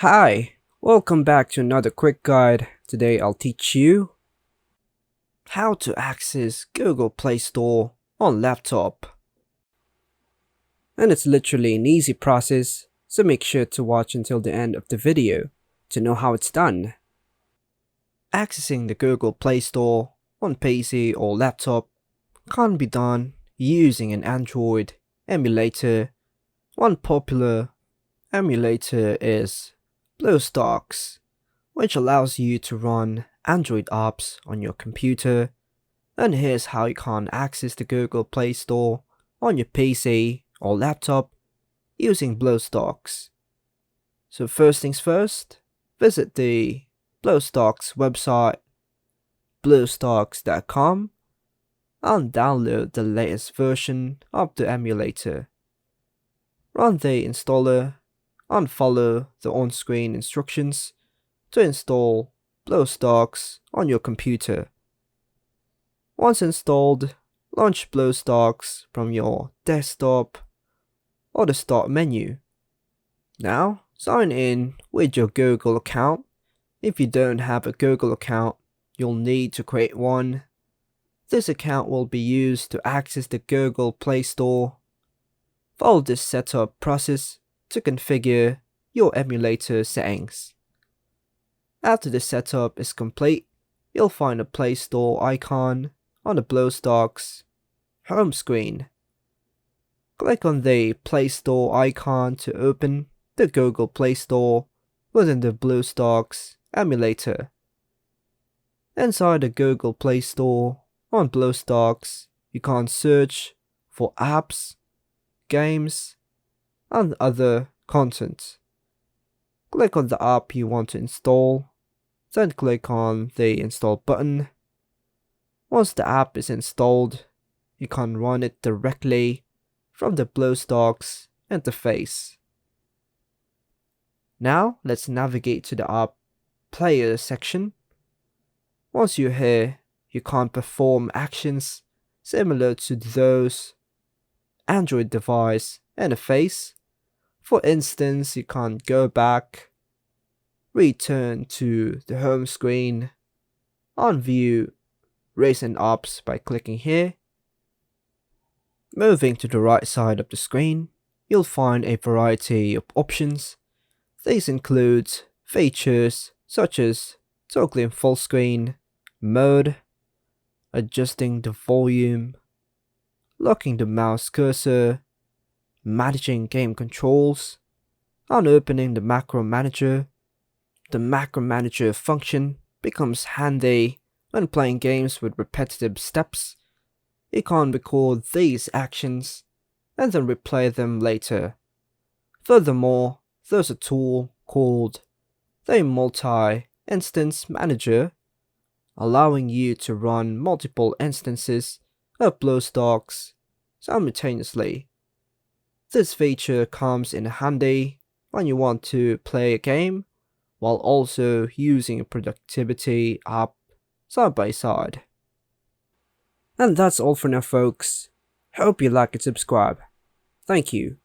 Hi, welcome back to another quick guide. Today I'll teach you how to access Google Play Store on laptop. And it's literally an easy process, so make sure to watch until the end of the video to know how it's done. Accessing the Google Play Store on PC or laptop can be done using an Android emulator. One popular emulator is BlueStacks, which allows you to run Android apps on your computer. And here's how you can access the Google Play Store on your PC or laptop using BlueStacks. So first things first, visit the BlueStacks website, bluestacks.com, and download the latest version of the emulator. Run the installer and follow the on-screen instructions to install BlueStacks on your computer. Once installed, launch BlueStacks from your desktop or the Start menu. Now, sign in with your Google account. If you don't have a Google account, you'll need to create one. This account will be used to access the Google Play Store. Follow this setup process to configure your emulator settings. After the setup is complete, you'll find a Play Store icon on the BlueStacks home screen. Click on the Play Store icon to open the Google Play Store within the BlueStacks emulator. Inside the Google Play Store on BlueStacks, you can search for apps, games, and other content. Click on the app you want to install, then click on the install button. Once the app is installed, you can run it directly from the BlueStacks interface. Now let's navigate to the app player section. Once you're here, you can perform actions similar to those Android device interface. For instance, you can go back, return to the home screen, and view recent apps by clicking here. Moving to the right side of the screen, you'll find a variety of options. These include features such as toggling full screen mode, adjusting the volume, locking the mouse cursor, managing game controls, and opening the macro manager. The macro manager function becomes handy when playing games with repetitive steps. You can record these actions and then replay them later. Furthermore, there's a tool called the Multi-Instance Manager, allowing you to run multiple instances of BlueStacks simultaneously. This feature comes in handy when you want to play a game while also using a productivity app side by side. And that's all for now, folks. Hope you like and subscribe. Thank you.